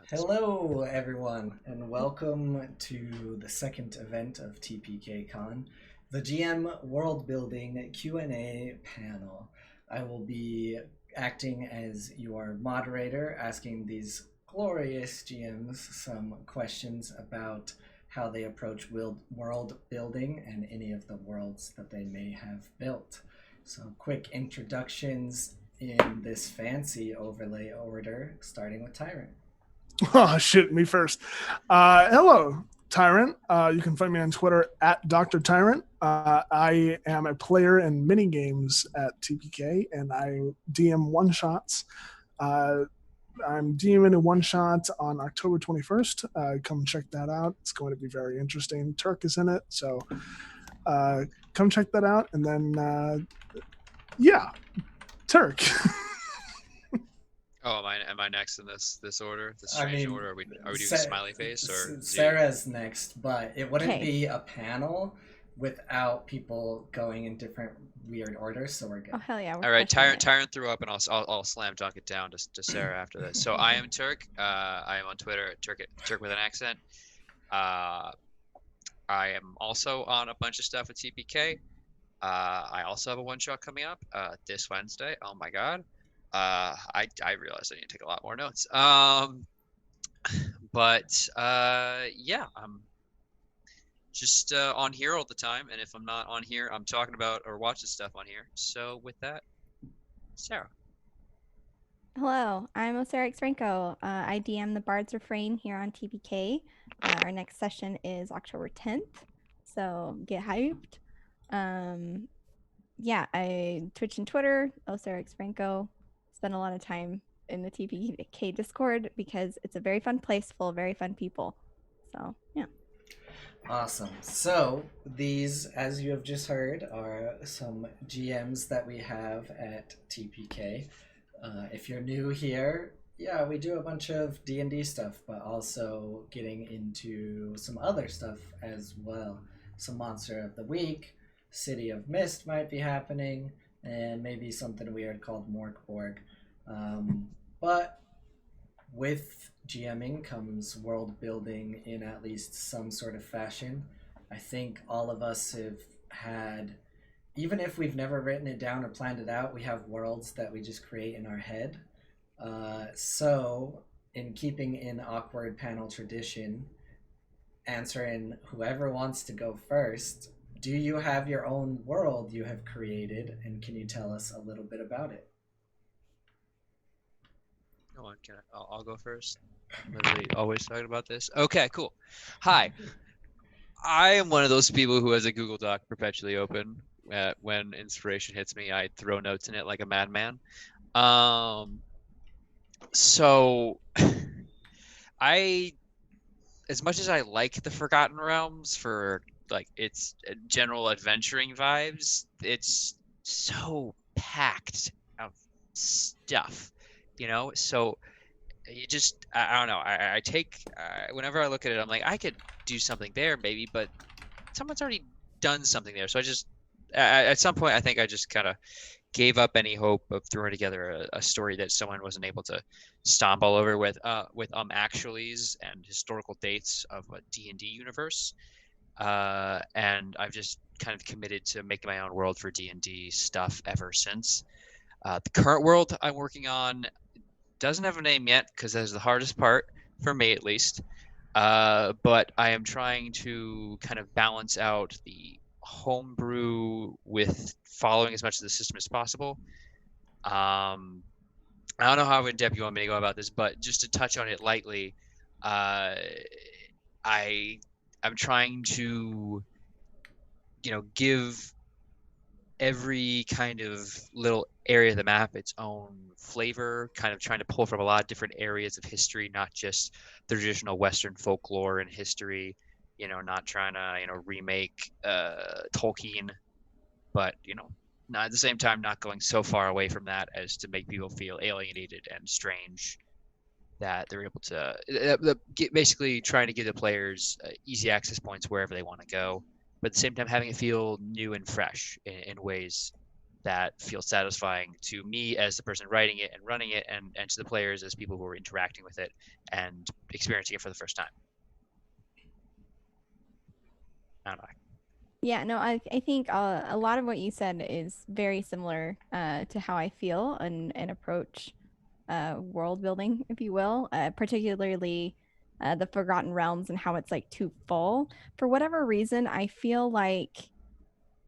Hello, everyone, and welcome to the second event of TPKCON, the GM Worldbuilding Q&A panel. I will be acting as your moderator, asking these glorious GMs some questions about how they approach world building and any of the worlds that they may have built. So, quick introductions in this fancy overlay order, starting with Tyrant. Oh, shit, me first. Hello, Tyrant. You can find me on Twitter at Dr. Tyrant. I am a player in mini games at TPK, and I DM one shots. I'm DMing a one shot on October 21st. Come check that out. It's going to be very interesting. Turk is in it, so come check that out. And then, yeah, Turk. Oh, am I next in this order? This strange order? Are we doing smiley face or Sarah's next, but it wouldn't be a panel without people going in different weird orders, so we're good. Oh hell yeah! All right, Tyrant threw up, and I'll slam dunk it down to Sarah after this. So I am Turk. I am on Twitter, Turk with an accent. I am also on a bunch of stuff at TPK. I also have a one shot coming up this Wednesday. Oh my god. I realized I need to take a lot more notes. But yeah, I'm just on here all the time, and if I'm not on here, I'm talking about or watching stuff on here. So with that, Sarah. Hello, I'm Sarah Franco. I DM the Bard's Refrain here on TPK. Our next session is October 10th, so get hyped. Yeah, I Twitch and Twitter, Sarah Franco. Spend a lot of time in the TPK Discord because it's a very fun place full of very fun people. So, yeah. Awesome. So, these, as you have just heard, are some GMs that we have at TPK. If you're new here, yeah, we do a bunch of D&D stuff, but also getting into some other stuff as well. Some Monster of the Week, City of Mist might be happening, and maybe something weird called Morkborg. But with GMing comes world building in at least some sort of fashion. I think all of us have had, even if we've never written it down or planned it out, we have worlds that we just create in our head. So, in keeping in awkward panel tradition, answering whoever wants to go first, do you have your own world you have created, and can you tell us a little bit about it? Go on, I'll go first. I'm literally always talking about this. Okay, cool. Hi. I am one of those people who has a Google Doc perpetually open. When inspiration hits me, I throw notes in it like a madman. So as much as I like the Forgotten Realms for like its general adventuring vibes, it's so packed of stuff, so you just I don't know. I take whenever I look at it, I'm like, I could do something there maybe, but someone's already done something there. So I just at some point I think I just kind of gave up any hope of throwing together a story that someone wasn't able to stomp all over with actuallys and historical dates of a D&D universe. And I've just kind of committed to making my own world for D&D stuff ever since. The current world I'm working on doesn't have a name yet because that is the hardest part for me, at least. But I am trying to kind of balance out the homebrew with following as much of the system as possible. I don't know how in depth you want me to go about this, but just to touch on it lightly, I'm trying to, give every kind of little area of the map its own flavor, kind of trying to pull from a lot of different areas of history, not just the traditional Western folklore and history, not trying to, remake Tolkien, but, not at the same time, not going so far away from that as to make people feel alienated and strange, that they're able to basically trying to give the players easy access points wherever they want to go, but at the same time having it feel new and fresh in ways that feels satisfying to me as the person writing it and running it, and to the players as people who are interacting with it and experiencing it for the first time. I don't know. Yeah, no, I think a lot of what you said is very similar to how I feel and approach world building, if you will, particularly the Forgotten Realms and how it's like too full. For whatever reason, I feel like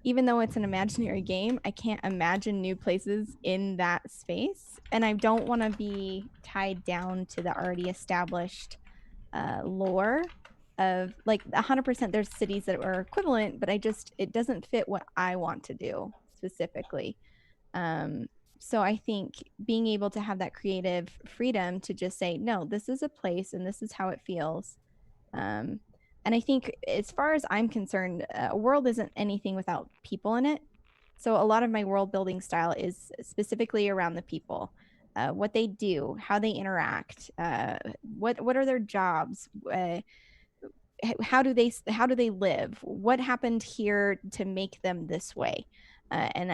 even though it's an imaginary game, I can't imagine new places in that space. And I don't want to be tied down to the already established lore of like 100% there's cities that are equivalent, but it doesn't fit what I want to do specifically. So I think being able to have that creative freedom to just say, no, this is a place and this is how it feels. And I think as far as I'm concerned, a world isn't anything without people in it. So a lot of my world building style is specifically around the people. What they do, how they interact, what are their jobs, how do they live, what happened here to make them this way, and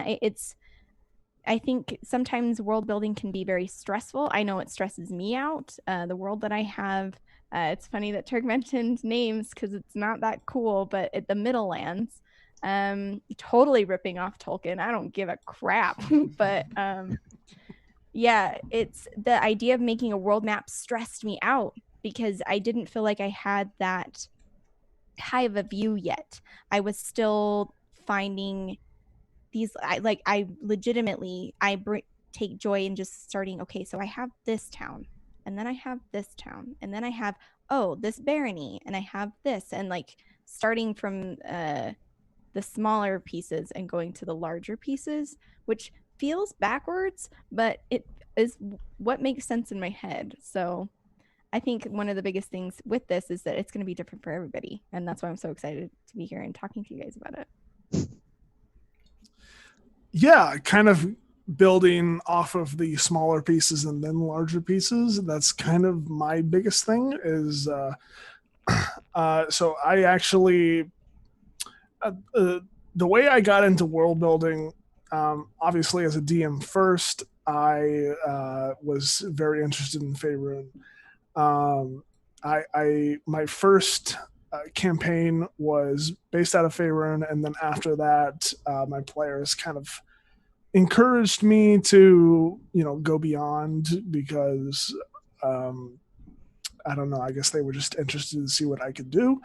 I think sometimes world building can be very stressful. I know it stresses me out. The world that I have, it's funny that Turk mentioned names because it's not that cool, but at the Middle Lands, totally ripping off Tolkien. I don't give a crap, but yeah, it's the idea of making a world map stressed me out because I didn't feel like I had that high of a view yet. I was still finding these. I legitimately take joy in just starting. Okay, so I have this town, and then I have this town, and then I have this barony, and I have this, and like starting from the smaller pieces and going to the larger pieces, which feels backwards, but it is what makes sense in my head. So I think one of the biggest things with this is that it's going to be different for everybody. And that's why I'm so excited to be here and talking to you guys about it. Yeah, kind of building off of the smaller pieces and then larger pieces. That's kind of my biggest thing is so I actually the way I got into world building, obviously as a DM first, I was very interested in Faerun. My first campaign was based out of Faerun, and then after that, my players kind of encouraged me to go beyond because I don't know. I guess they were just interested to see what I could do.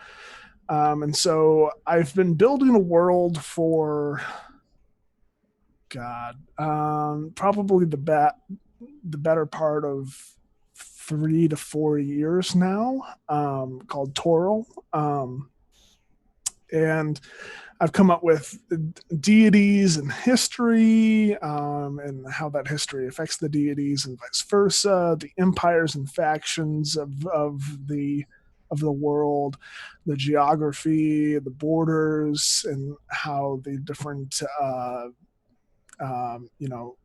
And so I've been building a world for probably the better part of 3 to 4 years now, called Toril. And I've come up with deities and history, and how that history affects the deities and vice versa, the empires and factions of the world, the geography, the borders, and how the different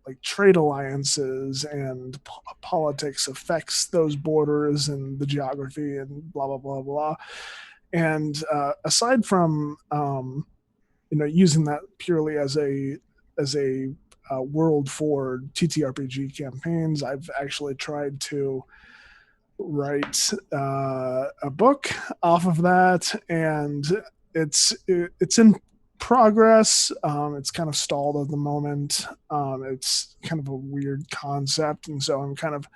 like trade alliances and politics affects those borders and the geography and blah blah blah blah. And aside from using that purely as a world for TTRPG campaigns, I've actually tried to write a book off of that, and it's in progress. It's kind of stalled at the moment. It's kind of a weird concept, and so I'm kind of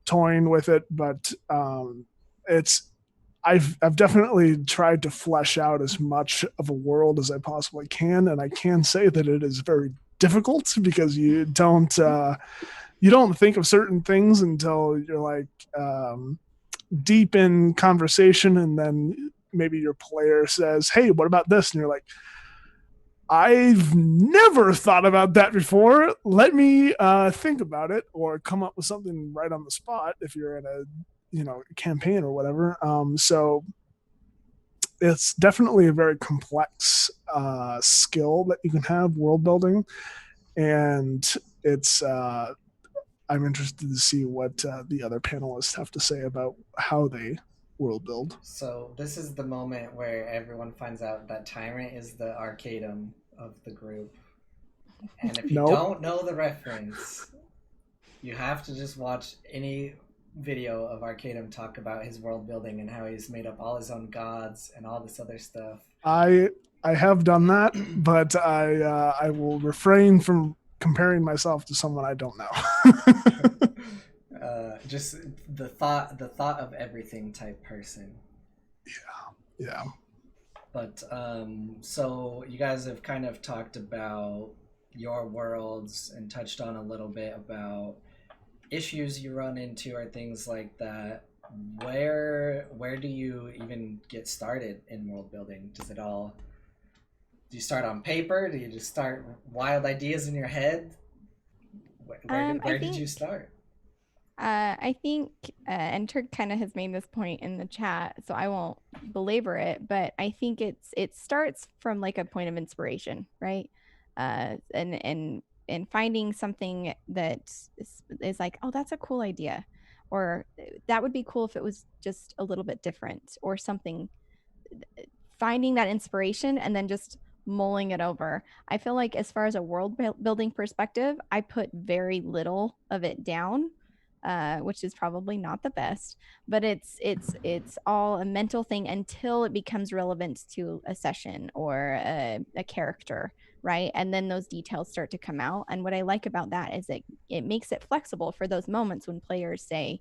toying with it, but it's I've definitely tried to flesh out as much of a world as I possibly can, and I can say that it is very difficult because you don't think of certain things until you're like deep in conversation, and then maybe your player says, "Hey, what about this?" And you're like, "I've never thought about that before. Let me think about it," or come up with something right on the spot if you're in a campaign or whatever. So it's definitely a very complex skill that you can have, world building, and it's I'm interested to see what the other panelists have to say about how they world build. So this is the moment where everyone finds out that Tyrant is the Arcadum of the group. And if you Nope. don't know the reference, you have to just watch any video of Arcadum talk about his world building and how he's made up all his own gods and all this other stuff. I have done that, but I will refrain from comparing myself to someone I don't know. Just the thought of everything type person. Yeah. But so you guys have kind of talked about your worlds and touched on a little bit about issues you run into or things like that. Where do you even get started in world building? Do you start on paper? Do you just start wild ideas in your head? Where did you start? I think, and Turk kind of has made this point in the chat, so I won't belabor it, but I think it starts from like a point of inspiration, right? And finding something that is like, oh, that's a cool idea, or that would be cool if it was just a little bit different, or something. Finding that inspiration and then just mulling it over. I feel like as far as a world building perspective, I put very little of it down, which is probably not the best, but it's all a mental thing until it becomes relevant to a session or a character, right? And then those details start to come out. And what I like about that is it makes it flexible for those moments when players say,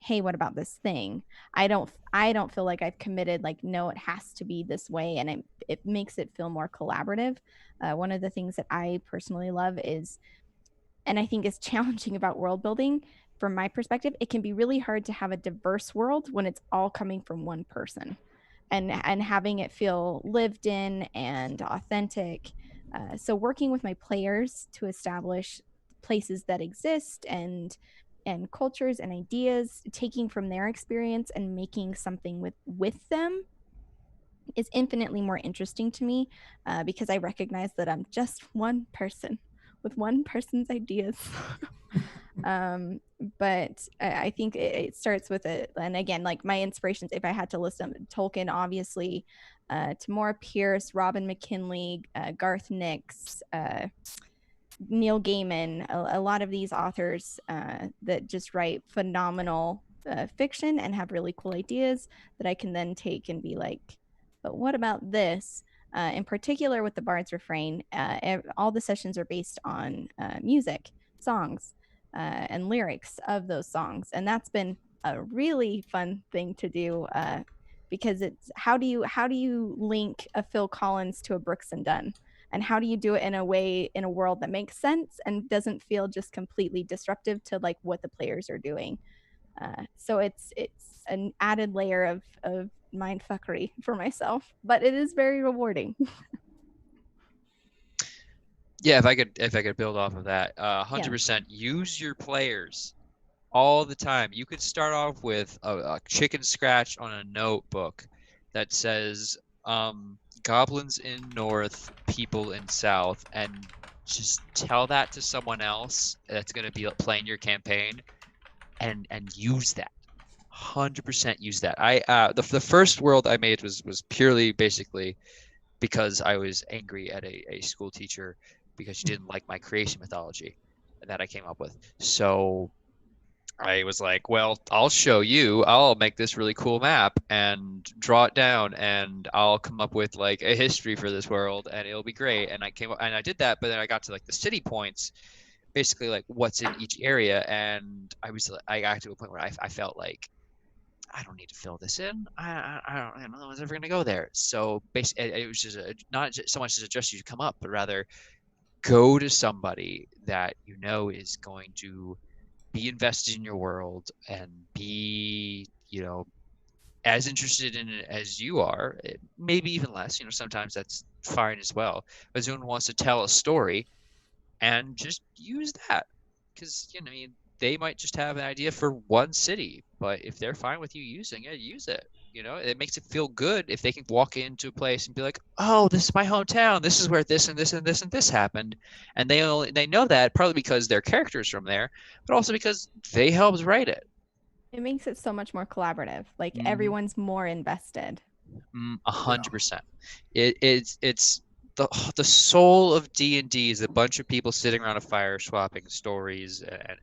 hey, what about this thing? I don't feel like I've committed, like, no, it has to be this way, and it makes it feel more collaborative. One of the things that I personally love is, and I think is challenging about world building from my perspective, it can be really hard to have a diverse world when it's all coming from one person, and having it feel lived in and authentic. So working with my players to establish places that exist and cultures and ideas, taking from their experience and making something with them is infinitely more interesting to me, because I recognize that I'm just one person with one person's ideas. But I think it starts with it. And again, like my inspirations, if I had to list them, Tolkien, obviously, Tamora Pierce, Robin McKinley, Garth Nix, Neil Gaiman, a lot of these authors that just write phenomenal fiction and have really cool ideas that I can then take and be like, but what about this? In particular, with the Bard's Refrain, all the sessions are based on music, songs, and lyrics of those songs, and that's been a really fun thing to do, because it's how do you link a Phil Collins to a Brooks and Dunn? And how do you do it in a way, in a world that makes sense and doesn't feel just completely disruptive to like what the players are doing? So it's an added layer of mind fuckery for myself, but it is very rewarding. Yeah, if I could build off of that, 100% use your players all the time. You could start off with a chicken scratch on a notebook that says goblins in north, people in south, and just tell that to someone else that's going to be playing your campaign, and use that. 100% use that. The first world I made was purely basically because I was angry at a school teacher because she didn't like my creation mythology that I came up with. So I was like, well, I'll show you. I'll make this really cool map and draw it down, and I'll come up with like a history for this world, and it'll be great. And I did that, but then I got to like the city points, basically like what's in each area, and I got to a point where I felt like I don't need to fill this in. I don't know no one's ever gonna go there. So basically, it was just not just so much to suggest you to come up, but rather go to somebody that you know is going to be invested in your world and be, as interested in it as you are, maybe even less. Sometimes that's fine as well. But someone wants to tell a story, and just use that, because they might just have an idea for one city, but if they're fine with you using it, use it. It makes it feel good if they can walk into a place and be like, oh, this is my hometown, this is where this and this and this and this happened, and they know that partly because their characters from there, but also because they helped write it. It makes it so much more collaborative. Like everyone's more invested. 100%. It's the soul of D&D is a bunch of people sitting around a fire swapping stories and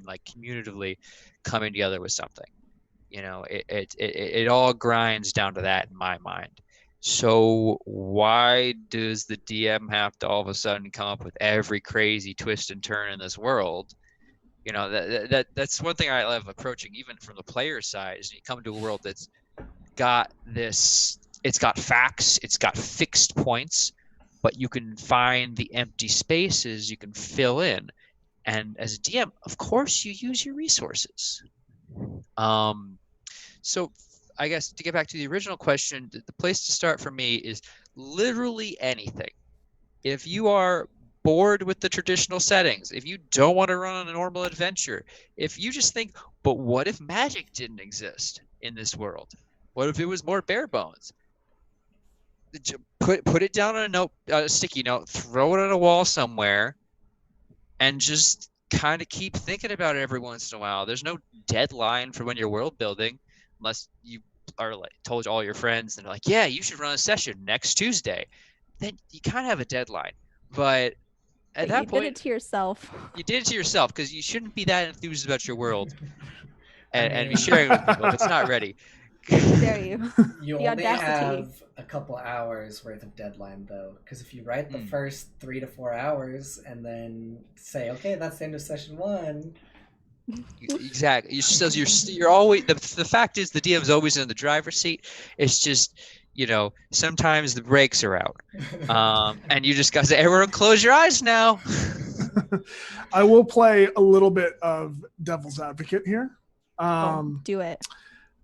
like communitively coming together with something. You know, it all grinds down to that in my mind. So why does the DM have to all of a sudden come up with every crazy twist and turn in this world? You know, that's one thing I love approaching even from the player side is you come to a world that's got this, it's got facts, it's got fixed points, but you can find the empty spaces you can fill in. And as a DM, of course, you use your resources. So I guess to get back to the original question, the place to start for me is literally anything. If you are bored with the traditional settings, if you don't want to run a normal adventure, if you just think, but what if magic didn't exist in this world? What if it was more bare bones? Put it down on a note, a sticky note, throw it on a wall somewhere, and just kind of keep thinking about it every once in a while. There's no deadline for when you're world building, unless you are like told all your friends and they're like, yeah, you should run a session next Tuesday. Then you kind of have a deadline. But at that point, you did it to yourself. you did it to yourself because you shouldn't be that enthused about your world and mean- be sharing it with people if it's not ready. Dare you? You The only audacity. have a couple hours worth of deadline though, because if you write the Hmm. first 3 to 4 hours and then say, okay, that's the end of session 1. Exactly. It's just you're always the fact is the DM's always in the driver's seat. It's just, you know, sometimes the brakes are out. And you just got to say, everyone close your eyes now. I will play a little bit of devil's advocate here. Do it.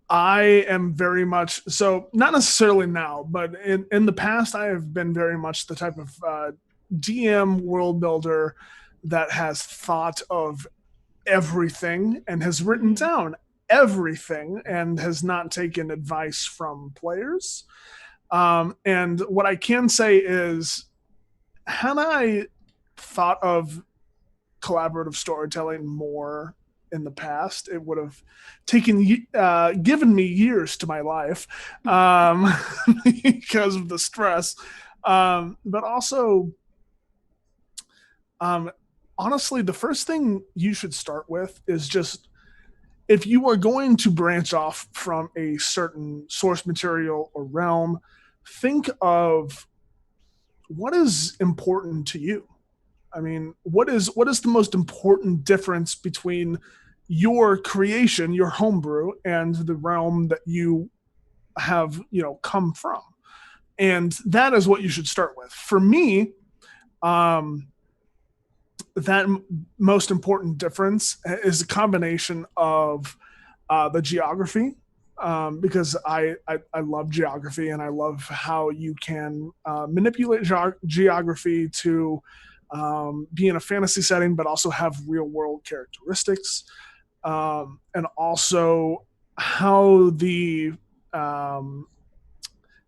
I am very much so, not necessarily now, but in the past, I have been very much the type of DM world builder that has thought of everything and has written down everything and has not taken advice from players. And what I can say is, had I thought of collaborative storytelling more in the past, it would have given me years to my life because of the stress. But also, honestly, the first thing you should start with is just, if you are going to branch off from a certain source material or realm, think of what is important to you. I mean, what is the most important difference between your creation, your homebrew, and the realm that you have, come from? And that is what you should start with. For me, that most important difference is a combination of the geography, because I love geography and I love how you can manipulate geography to be in a fantasy setting, but also have real world characteristics, and also how the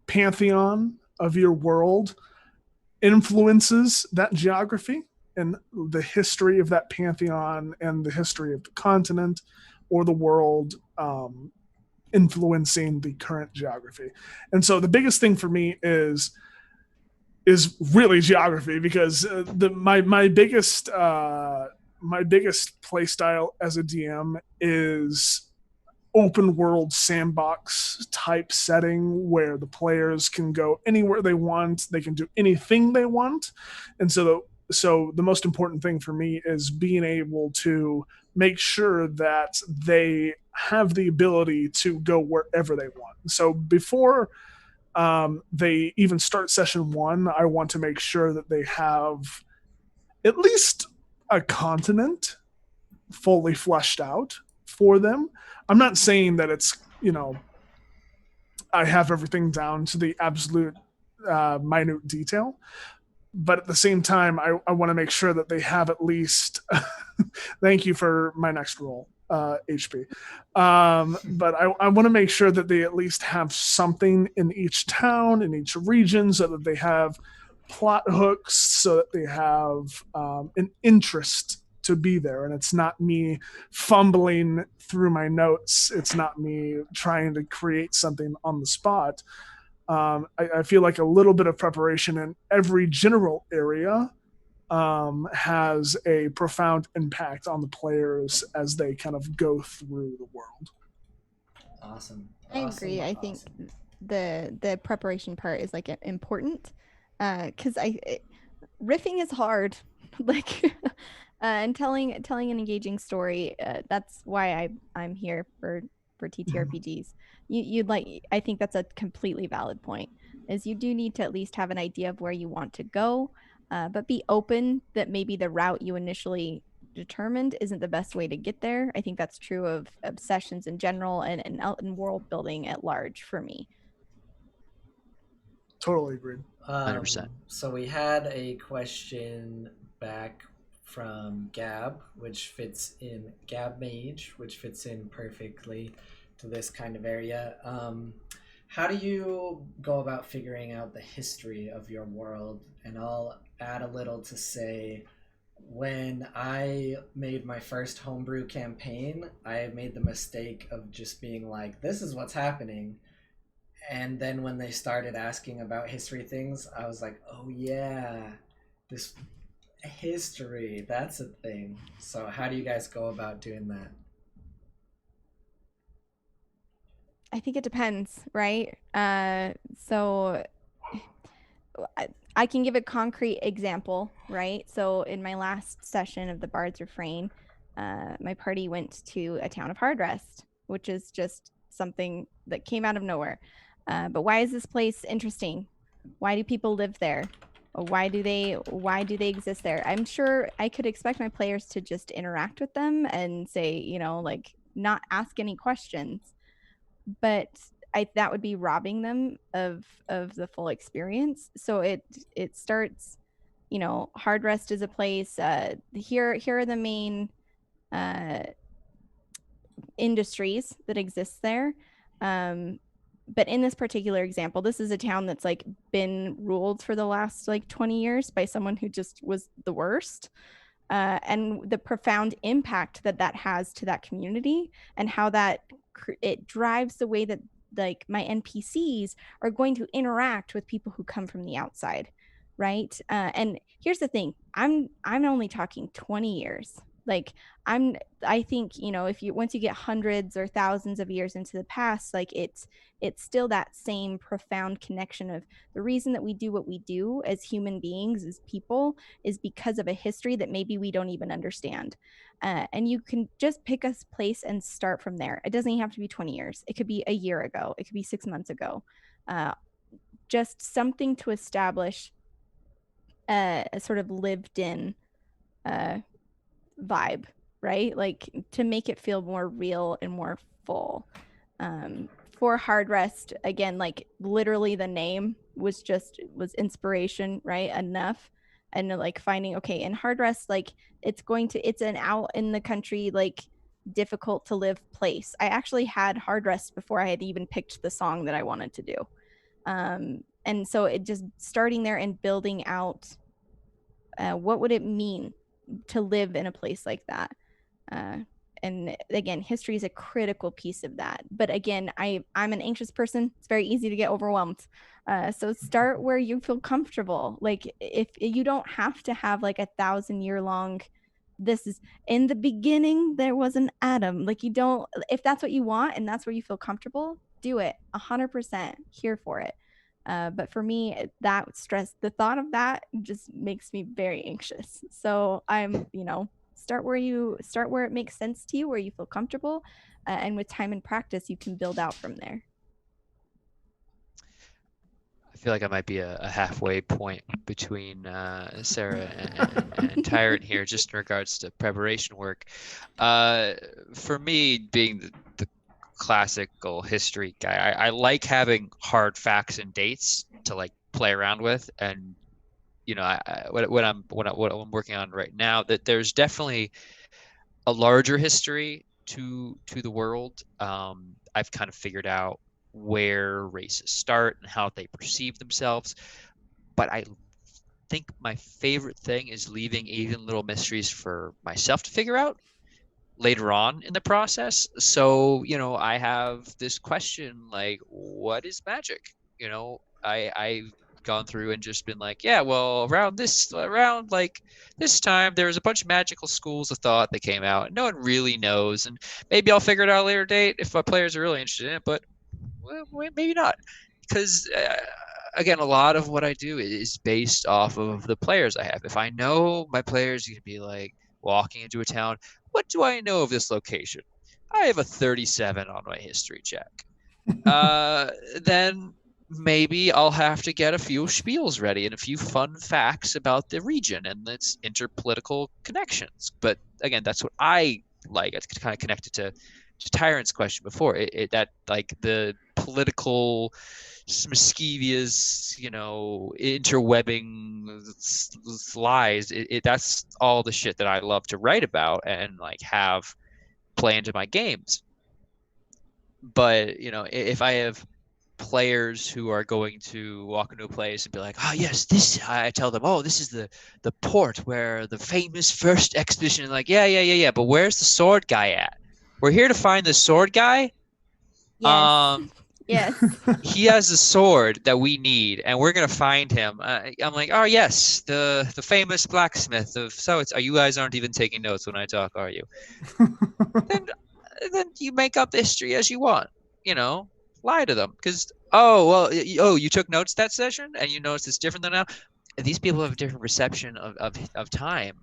pantheon of your world influences that geography and the history of that pantheon and the history of the continent or the world influencing the current geography. And so the biggest thing for me is really geography, because my biggest play style as a DM is open world sandbox type setting where the players can go anywhere they want, they can do anything they want. And so the most important thing for me is being able to make sure that they have the ability to go wherever they want. So before they even start session 1, I want to make sure that they have at least a continent fully fleshed out for them. I'm not saying that it's, I have everything down to the absolute minute detail, but at the same time, I want to make sure that they have at least, thank you for my next role, HP. But I want to make sure that they at least have something in each town, in each region, so that they have plot hooks, so that they have an interest to be there. And it's not me fumbling through my notes. It's not me trying to create something on the spot. I feel like a little bit of preparation in every general area has a profound impact on the players as they kind of go through the world. Awesome. I agree. I think the preparation part is like important, because riffing is hard, like, and telling an engaging story. That's why I'm here for TTRPGs. You'd like, I think that's a completely valid point. Is you do need to at least have an idea of where you want to go, but be open that maybe the route you initially determined isn't the best way to get there. I think that's true of obsessions in general and out in world building at large for me. Totally agreed. 100%. So we had a question back from Gab, which fits in Gab Mage, which fits in perfectly to this kind of area. How do you go about figuring out the history of your world? And I'll add a little to say, when I made my first homebrew campaign, I made the mistake of just being like, this is what's happening. And then when they started asking about history things, I was like, oh yeah, this history, that's a thing. So how do you guys go about doing that? I think it depends, right? So I can give a concrete example, right? So in my last session of the Bard's Refrain, my party went to a town of Hardrest, which is just something that came out of nowhere. But why is this place interesting? Why do people live there? Why do they exist there? I'm sure I could expect my players to just interact with them and say, like, not ask any questions. But that would be robbing them of the full experience. So it starts, Hardrest is a place. Here are the main industries that exist there. But in this particular example, this is a town that's like been ruled for the last like 20 years by someone who just was the worst. And the profound impact that has to that community, and how that it drives the way that like my NPCs are going to interact with people who come from the outside, right? And here's the thing: I'm only talking 20 years. Like I think, if you once you get hundreds or thousands of years into the past, like it's still that same profound connection of the reason that we do what we do as human beings, as people, is because of a history that maybe we don't even understand. And you can just pick a place and start from there. It doesn't even have to be 20 years. It could be a year ago. It could be 6 months ago. Just something to establish a sort of lived in vibe, right? Like to make it feel more real and more full. For Hardrest, again, like literally the name was inspiration, right? Enough. And like finding, okay, in Hardrest, like it's an out in the country, like difficult to live place. I actually had Hardrest before I had even picked the song that I wanted to do. And so it just starting there and building out what would it mean to live in a place like that. And again, history is a critical piece of that. But again, I'm an anxious person. It's very easy to get overwhelmed. So start where you feel comfortable. Like if you don't have to have like 1,000-year long, this is in the beginning, there was an atom. Like you don't, if that's what you want and that's where you feel comfortable, do it 100% here for it. But for me, that stress, the thought of that just makes me very anxious. So I'm, start where it makes sense to you, where you feel comfortable. And with time and practice, you can build out from there. I feel like I might be a halfway point between Sarah and Tyrant here, just in regards to preparation work. For me, being the classical history guy, I like having hard facts and dates to like play around with. And what I'm working on right now, that there's definitely a larger history to the world. I've kind of figured out where races start and how they perceive themselves. But I think my favorite thing is leaving even little mysteries for myself to figure out later on in the process. So, I have this question like, what is magic? I've gone through and just been like, yeah, well, around like this time, there was a bunch of magical schools of thought that came out, and no one really knows, and maybe I'll figure it out at a later date if my players are really interested in it, but well, maybe not, because again, a lot of what I do is based off of the players I have. If I know my players are going to be like walking into a town, what do I know of this location? I have a 37 on my history check. Then maybe I'll have to get a few spiels ready and a few fun facts about the region and its interpolitical connections. But again, that's what I like. It's kind of connected to Tyrant's question before. That like the political mischievous, interwebbing lies. That's all the shit that I love to write about and like have play into my games. But if I have players who are going to walk into a place and be like, oh yes, this, I tell them, oh, this is the port where the famous first expedition. Like, yeah, but where's the sword guy at? We're here to find the sword guy. Yes. Yes. He has a sword that we need, and we're gonna find him. I'm like, oh yes, the famous blacksmith of so it's. You guys aren't even taking notes when I talk, are you? then you make up the history as you want. Lie to them because you took notes that session and you noticed it's different than now. These people have a different perception of time.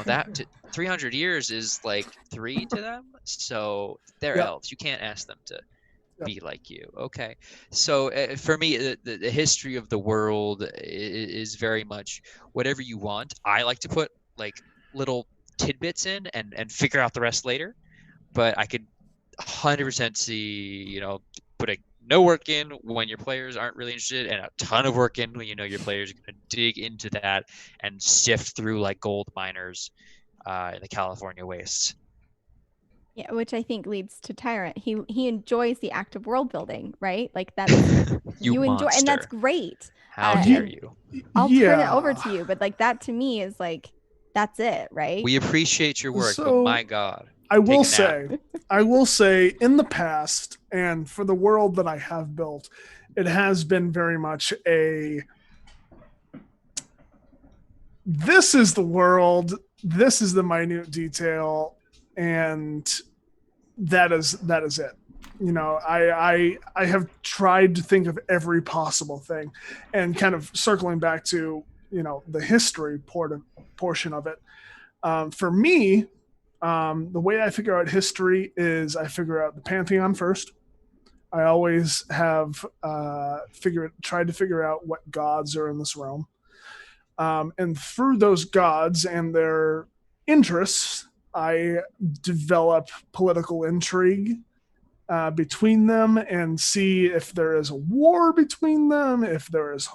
That 300 years is like 3 to them, so they're elves. You can't ask them to be like you. Okay, so for me, the history of the world is very much whatever you want. I like to put like little tidbits in and figure out the rest later, but I could 100% see, putting no work in when your players aren't really interested, and a ton of work in when your players are going to dig into that and sift through like gold miners in the California wastes. Yeah, which I think leads to Tyrant. He enjoys the act of world building, right? Like that's you enjoy, and that's monster. great. How dare you? I'll turn it over to you, but like that to me is like that's it, right? We appreciate your work, So, but my God. I will say in the past, and for the world that I have built, it has been very much this is the world, this is the minute detail, and that is it. I have tried to think of every possible thing, and kind of circling back to the history portion of it. For me, the way I figure out history is I figure out the pantheon first. I always have tried to figure out what gods are in this realm, and through those gods and their interests, I develop political intrigue between them and see if there is a war between them, if there is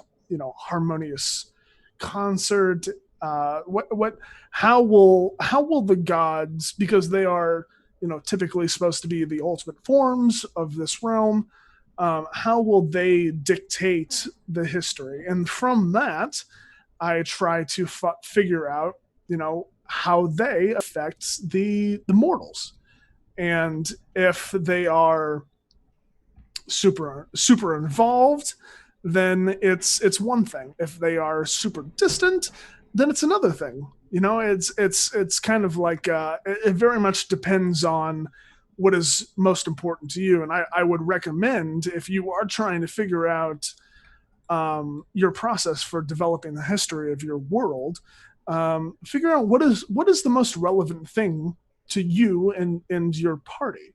harmonious concert. How will the gods, because they are typically supposed to be the ultimate forms of this realm, how will they dictate the history? And from that, I try to figure out how they affect the mortals, and if they are super involved, then it's one thing. If they are super distant, then it's another thing. It's kind of like it very much depends on what is most important to you. And I would recommend, if you are trying to figure out your process for developing the history of your world, figure out what is the most relevant thing to you and your party.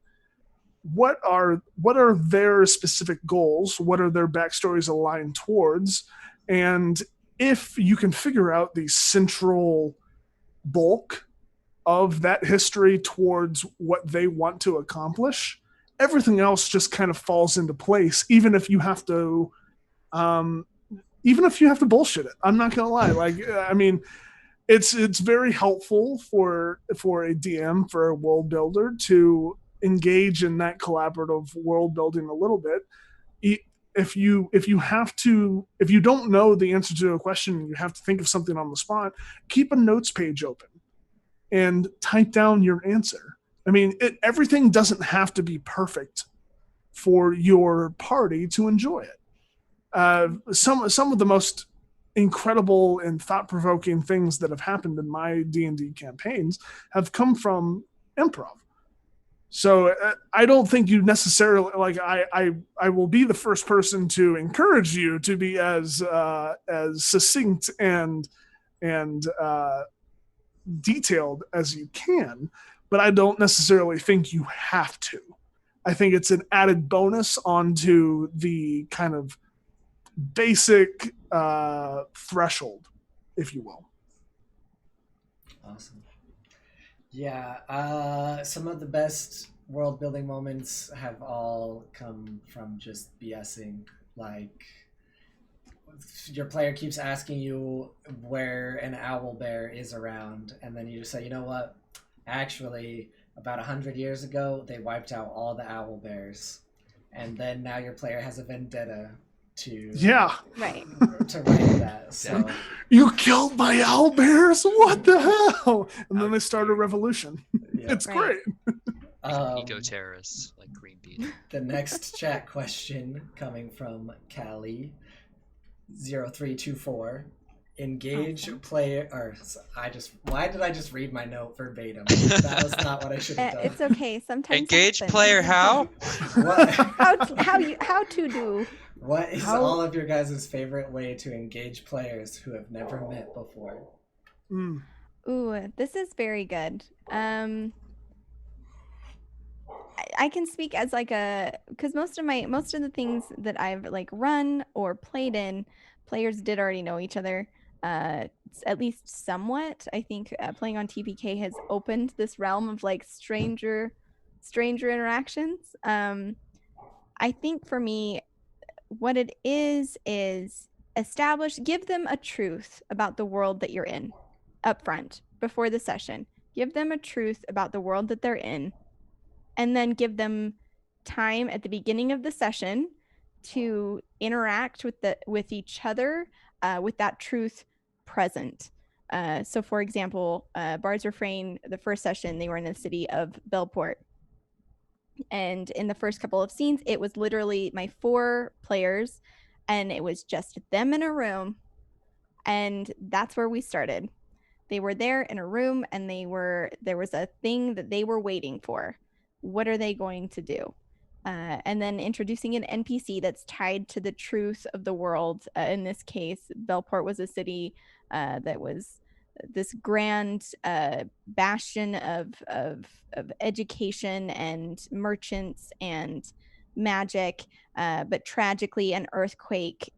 What are their specific goals? What are their backstories aligned towards? And if you can figure out the central bulk of that history towards what they want to accomplish, everything else just kind of falls into place, even if you have to bullshit it. I'm not gonna lie. Like, I mean, it's very helpful for a DM, for a world builder, to engage in that collaborative world building a little bit. If you don't know the answer to a question and you have to think of something on the spot, keep a notes page open and type down your answer. I mean, everything doesn't have to be perfect for your party to enjoy it. some of the most incredible and thought-provoking things that have happened in my D&D campaigns have come from improv. So I don't think you necessarily like. I will be the first person to encourage you to be as succinct and detailed as you can, but I don't necessarily think you have to. I think it's an added bonus onto the kind of basic threshold, if you will. Awesome. Yeah, some of the best world building moments have all come from just BSing. Like, your player keeps asking you where an owl bear is around, and then you just say, you know what? Actually, about 100 years ago, they wiped out all the owl bears. And then now your player has a vendetta to Right. to write that. So You killed my owl bears? What the hell? And then they start a revolution. yeah. It's great. Eco-terrorists like Greenpeace. The next chat question coming from Callie 0324. Engage player or why did I just read my note verbatim? That was not what I should have done. It's okay. Sometimes Engage happens. player how? What, how to do. what is all of your guys' favorite way to engage players who have never met before? Ooh, this is very good. I can speak as like because most of the things that I've like run or played in, players did already know each other, at least somewhat. I think playing on TPK has opened this realm of like stranger interactions. I think for me, what it is give them a truth about the world that you're in up front before the session. Give them a truth about the world that they're in, and then give them time at the beginning of the session to interact with each other with that truth present. So for example, Bard's Refrain, the first session, they were in the city of Belport. And in the first couple of scenes, it was literally my 4 players, and it was just them in a room. And that's where we started. They were there in a room, and there was a thing that they were waiting for. What are they going to do? And then introducing an NPC that's tied to the truth of the world. In this case, Belport was a city that was this grand bastion of education and merchants and magic, but tragically an earthquake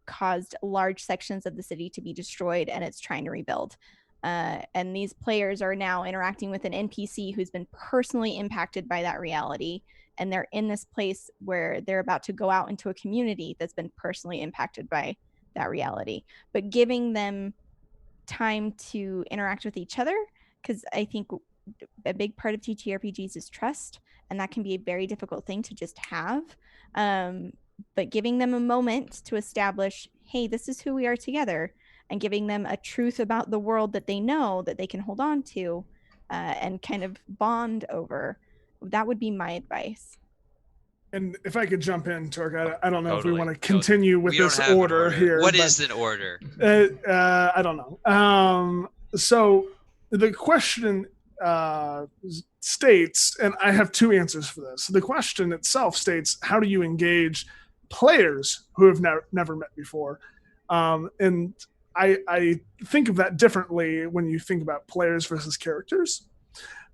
caused large sections of the city to be destroyed, and it's trying to rebuild. And these players are now interacting with an NPC who's been personally impacted by that reality, and they're in this place where they're about to go out into a community that's been personally impacted by that reality, but giving them time to interact with each other, because I think a big part of TTRPGs is trust, and that can be a very difficult thing to just have. But giving them a moment to establish, hey, this is who we are together, and giving them a truth about the world that they know that they can hold on to and kind of bond over. That would be my advice. And if I could jump in, Torque, I don't know if we Totally. want to continue with We don't this have an order here. What but, is an order? I don't know. So the question states, and I have 2 answers for this. The question itself states, how do you engage players who have never met before? And I think of that differently when you think about players versus characters.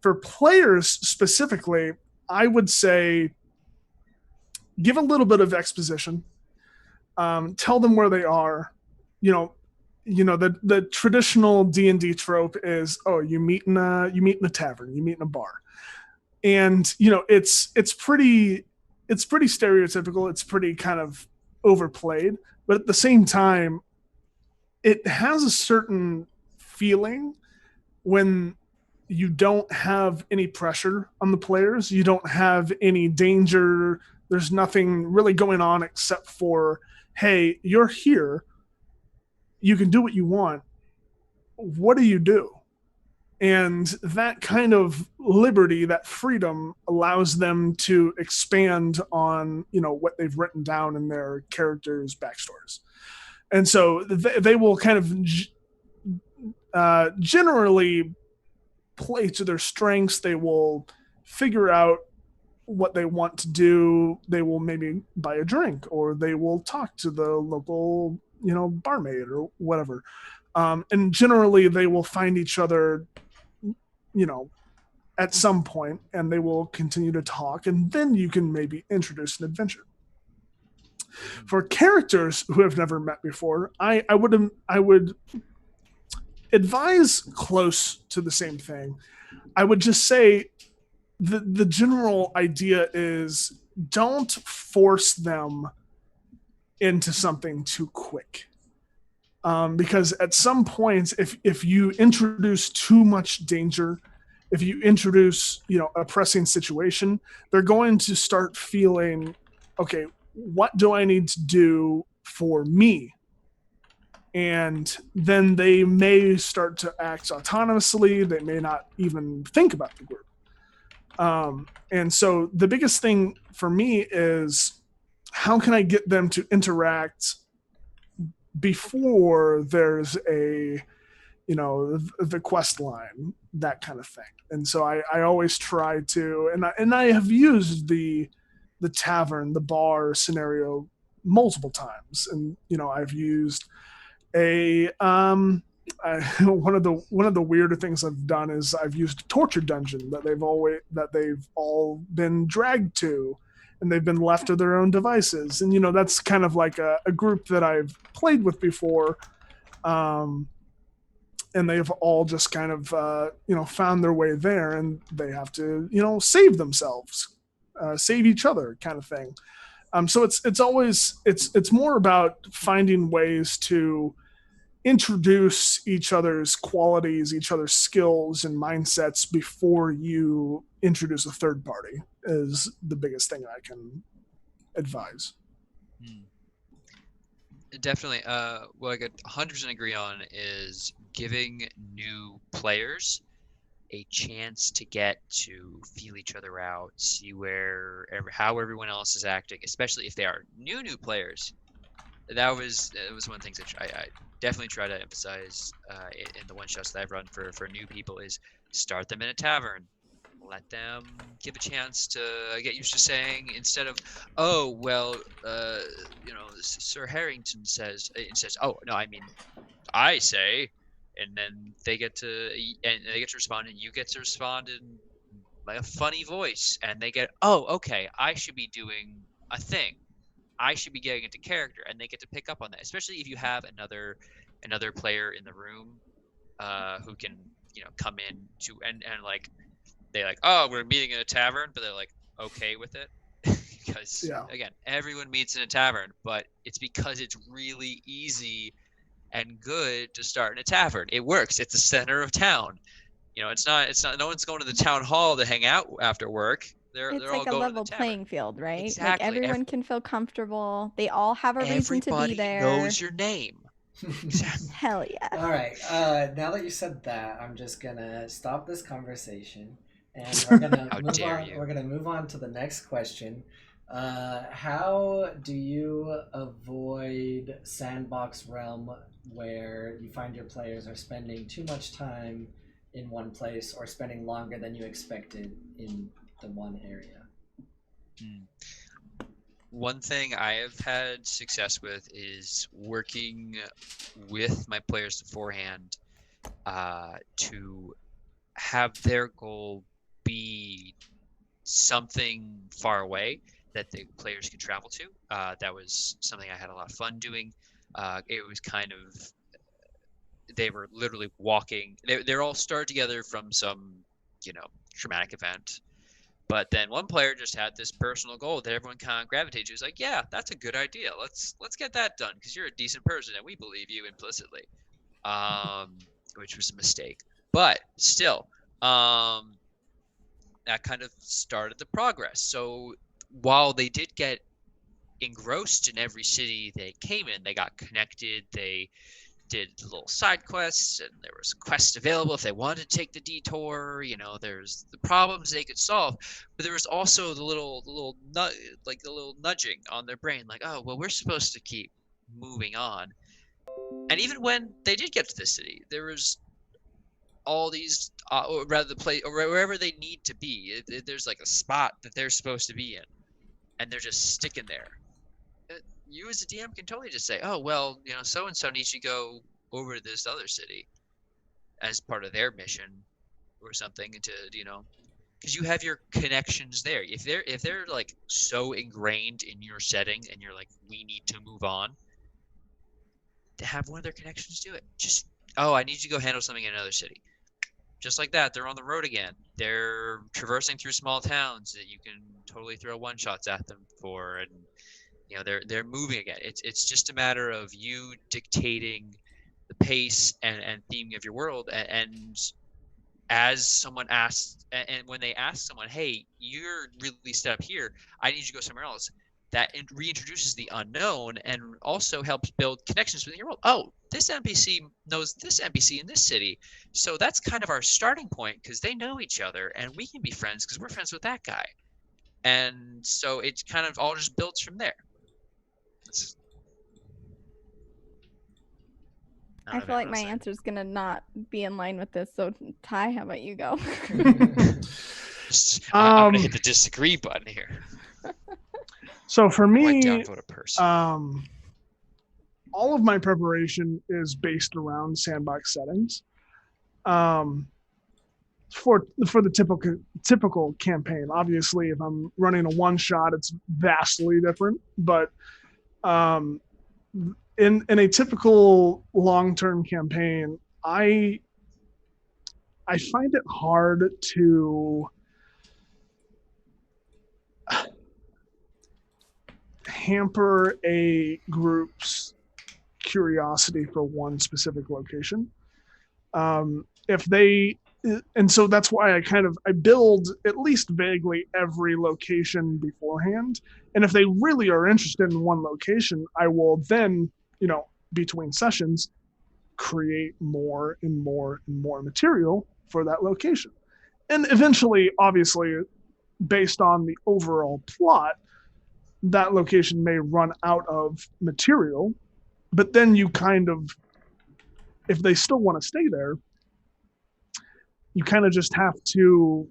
For players specifically, I would say give a little bit of exposition. Tell them where they are. You know the traditional D&D trope is, you meet in a tavern, you meet in a bar, and it's pretty stereotypical. It's pretty kind of overplayed, but at the same time, it has a certain feeling when you don't have any pressure on the players. You don't have any danger. There's nothing really going on except for, hey, you're here. You can do what you want. What do you do? And that kind of liberty, that freedom, allows them to expand on, what they've written down in their characters' backstories. And so they will kind of generally play to their strengths. They will figure out what they want to do. They will maybe buy a drink, or they will talk to the local, barmaid or whatever. And generally, they will find each other, at some point, and they will continue to talk, and then you can maybe introduce an adventure. For characters who have never met before, I would advise close to the same thing. I would just say the general idea is don't force them into something too quick. Because at some points, if you introduce too much danger, if you introduce, a pressing situation, they're going to start feeling, okay, what do I need to do for me? And then they may start to act autonomously. They may not even think about the group. And so the biggest thing for me is, how can I get them to interact before there's the quest line, that kind of thing. And so I always try to, and I have used the tavern, the bar scenario multiple times. And, I've used one of the weirder things I've done is I've used a torture dungeon that they've all been dragged to, and they've been left to their own devices. And that's kind of like a group that I've played with before, and they've all just kind of found their way there, and they have to save themselves, save each other, kind of thing. So it's more about finding ways to introduce each other's qualities, each other's skills and mindsets before you introduce a third party, is the biggest thing I can advise. Definitely. What I could 100% agree on is giving new players a chance to get to feel each other out, see how everyone else is acting, especially if they are new players. That was one of the things that I definitely try to emphasize in the one shots that I've run for new people, is start them in a tavern. Let them give a chance to get used to saying, instead of, oh, well, Sir Harrington says, oh, no, I mean, I say, and then they get to respond, and you get to respond in like a funny voice, and they get, oh, okay, I should be doing a thing. I should be getting into character, and they get to pick up on that. Especially if you have another player in the room who can come in to and like they like, oh, we're meeting in a tavern, but they're like okay with it because again, everyone meets in a tavern, but it's because it's really easy and good to start in a tavern. It works. It's the center of town. It's not. No one's going to the town hall to hang out after work. They're It's all like a going level to the tavern. playing field, right? Exactly. Like everyone can feel comfortable. They all have a reason to be there. Everybody knows your name. Exactly. Hell yeah. All right. Now that you said that, I'm just gonna stop this conversation, and we're gonna move on. We're gonna move on to the next question. How do you avoid sandbox realm where you find your players are spending too much time in one place or spending longer than you expected in the one area? One thing I have had success with is working with my players beforehand to have their goal be something far away that the players can travel to. That was something I had a lot of fun doing. It was kind of, they were literally walking. They're all started together from some, traumatic event. But then one player just had this personal goal that everyone kind of gravitated to. He was like, yeah, that's a good idea. Let's get that done because you're a decent person and we believe you implicitly, which was a mistake. But still, that kind of started the progress. So while they did get engrossed in every city they came in, they got connected, they did little side quests, and there was quests available if they wanted to take the detour. You know, there's the problems they could solve, but there was also the little nudging on their brain, like, oh, well, we're supposed to keep moving on. And even when they did get to the city, there was all these, or rather the place, or wherever they need to be. There's like a spot that they're supposed to be in, and they're just sticking there. You as a DM can totally just say, oh, well, you know, so and so needs to go over to this other city as part of their mission or something, to, you know, because you have your connections there. If they're like so ingrained in your setting and you're like, we need to move on, to have one of their connections do it. Just, oh, I need you to go handle something in another city. Just like that, they're on the road again. They're traversing through small towns that you can totally throw one shots at them for, and you know, they're moving again. It's just a matter of you dictating the pace and theming of your world. And as someone asks, and when they ask someone, hey, you're really set up here, I need you to go somewhere else, that reintroduces the unknown and also helps build connections within your world. Oh, this NPC knows this NPC in this city, so that's kind of our starting point, because they know each other and we can be friends because we're friends with that guy. And so it kind of all just builds from there. I feel like my answer is gonna not be in line with this. So Ty, how about you go? I'm gonna hit the disagree button here. So for me, vote a person. all of my preparation is based around sandbox settings. For the typical campaign, obviously, if I'm running a one shot, it's vastly different. But in a typical long-term campaign, I find it hard to hamper a group's curiosity for one specific location. If they, and so that's why I build at least vaguely every location beforehand. And if they really are interested in one location, I will then, you know, between sessions, create more and more and more material for that location. And eventually, obviously, based on the overall plot, that location may run out of material, but then you kind of, if they still want to stay there, you kind of just have to,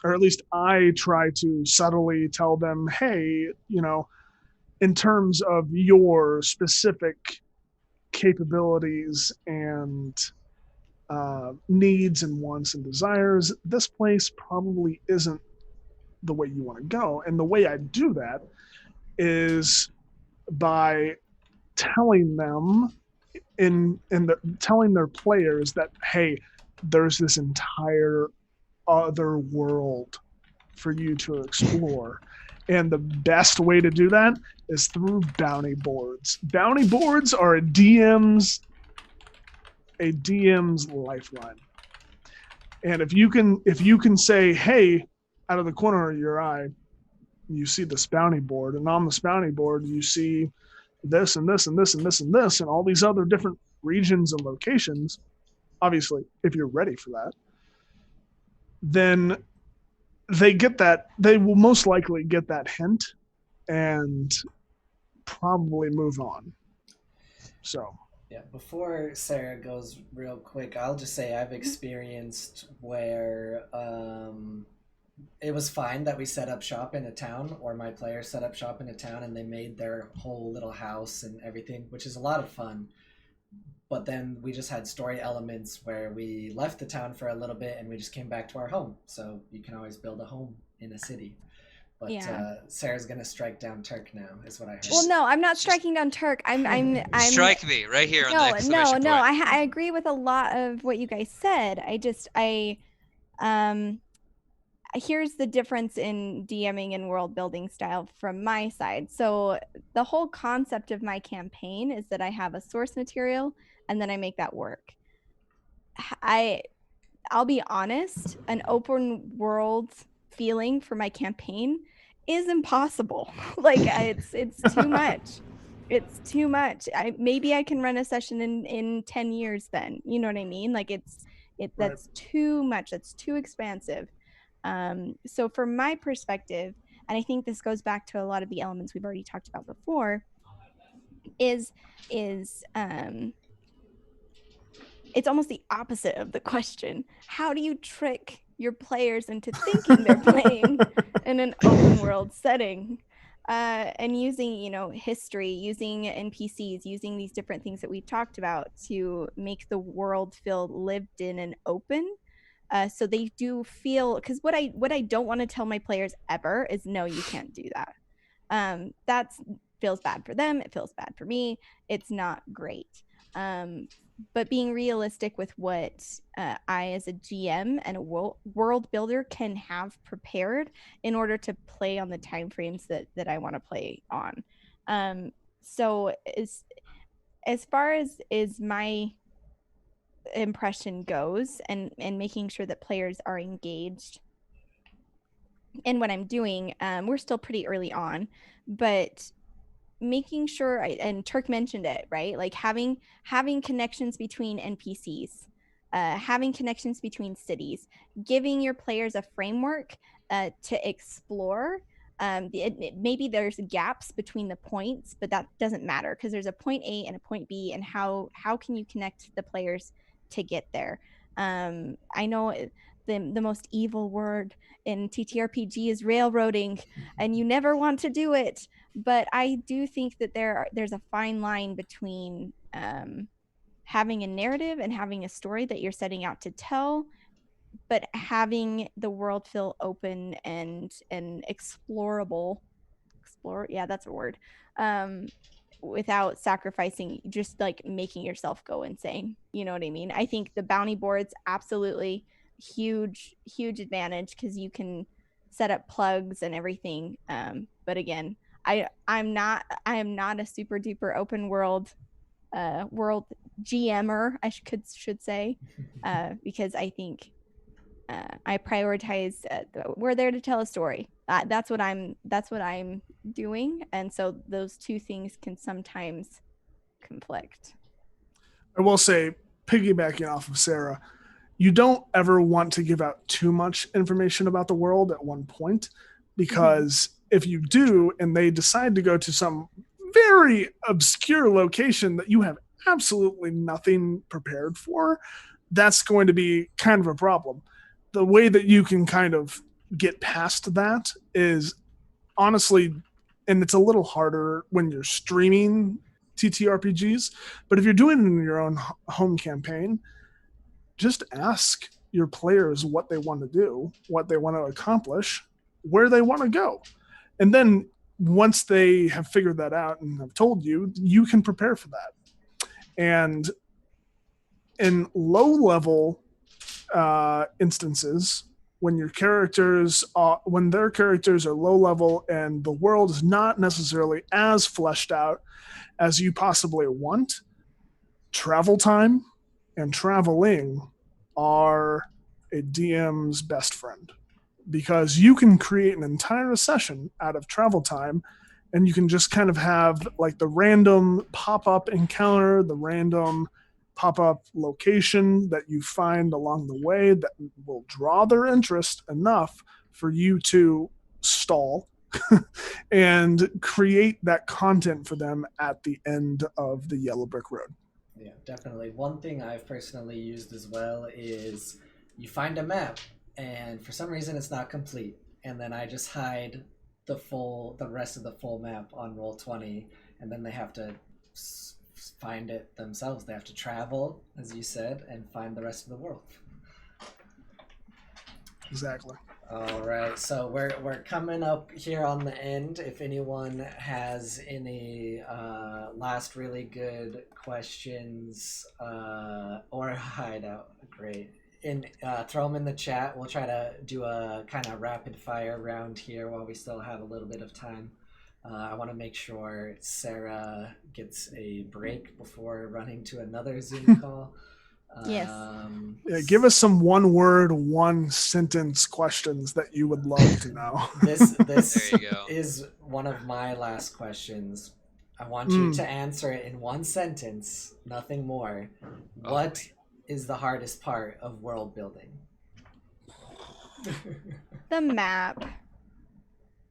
or at least I try to subtly tell them, hey, you know, in terms of your specific capabilities and needs and wants and desires, this place probably isn't the way you want to go. And the way I do that is by telling them telling their players that, hey, there's this entire other world for you to explore. And the best way to do that is through bounty boards. Bounty boards are a DM's lifeline. And if you can say, hey, out of the corner of your eye, you see this bounty board, and on this bounty board you see this and this and this and this and this and all these other different regions and locations. Obviously, if you're ready for that, then they will most likely get that hint and probably move on. So yeah, before Sarah goes real quick, I'll just say I've experienced where it was fine that we set up shop in a town, or my players set up shop in a town, and they made their whole little house and everything, which is a lot of fun. But then we just had story elements where we left the town for a little bit and we just came back to our home. So you can always build a home in a city. But yeah. Sarah's gonna strike down Turk now, is what I heard. Well, no, I'm not striking down Turk. I'm strike me right here on the exclamation point. I agree with a lot of what you guys said. Here's the difference in DMing and world building style from my side. So the whole concept of my campaign is that I have a source material and then I make that work. I'll be honest, an open world feeling for my campaign is impossible. Like it's too much. It's too much. Maybe I can run a session in 10 years then. You know what I mean? Like Right. that's too much. That's too expansive. So from my perspective, and I think this goes back to a lot of the elements we've already talked about before, is it's almost the opposite of the question. How do you trick your players into thinking they're playing in an open world setting? And using, history, using NPCs, using these different things that we've talked about to make the world feel lived in and open. So they do feel, because what I don't want to tell my players ever is, no, you can't do that. That's feels bad for them. It feels bad for me. It's not great. But being realistic with what I, as a GM and a world builder, can have prepared in order to play on the timeframes that I want to play on. So as far as my impression goes, and making sure that players are engaged in what I'm doing, we're still pretty early on, but making sure, and Turk mentioned it, right? Like having connections between NPCs, having connections between cities, giving your players a framework to explore. Maybe there's gaps between the points, but that doesn't matter because there's a point A and a point B, and how can you connect the players to get there? I know the most evil word in TTRPG is railroading, and you never want to do it. But I do think that there's a fine line between having a narrative and having a story that you're setting out to tell, but having the world feel open and explorable. Yeah, that's a word. Without sacrificing, just like making yourself go insane. You know what I mean? I think the bounty boards, absolutely huge advantage, because you can set up plugs and everything. But again, I am not a super duper open world GMer, I should say, because I think I prioritize. We're there to tell a story. That's what I'm doing, and so those two things can sometimes conflict. I will say, piggybacking off of Sarah, you don't ever want to give out too much information about the world at one point, because if you do and they decide to go to some very obscure location that you have absolutely nothing prepared for, that's going to be kind of a problem. The way that you can kind of get past that is, honestly, and it's a little harder when you're streaming TTRPGs, but if you're doing it in your own home campaign, just ask your players what they want to do, what they want to accomplish, where they want to go. And then once they have figured that out and have told you, you can prepare for that. And in low level instances, when their characters are low level and the world is not necessarily as fleshed out as you possibly want, travel time and traveling are a DM's best friend, because you can create an entire session out of travel time, and you can just kind of have like the random pop-up encounter, the random pop-up location that you find along the way that will draw their interest enough for you to stall and create that content for them at the end of the yellow brick road. Yeah, definitely. One thing I've personally used as well is you find a map and for some reason it's not complete, and then I just hide the rest of the full map on Roll20, and then they have to find it themselves. They have to travel, as you said, and find the rest of the world. Exactly. All right, so we're coming up here on the end. If anyone has any last really good questions or hideout, great. Throw them in the chat. We'll try to do a kind of rapid fire round here while we still have a little bit of time. I want to make sure Sarah gets a break before running to another Zoom call. Yes. Yeah, give us some one-word, one-sentence questions that you would love to know. This There you go. is one of my last questions. I want you to answer it in one sentence, nothing more. What is the hardest part of world building? The map.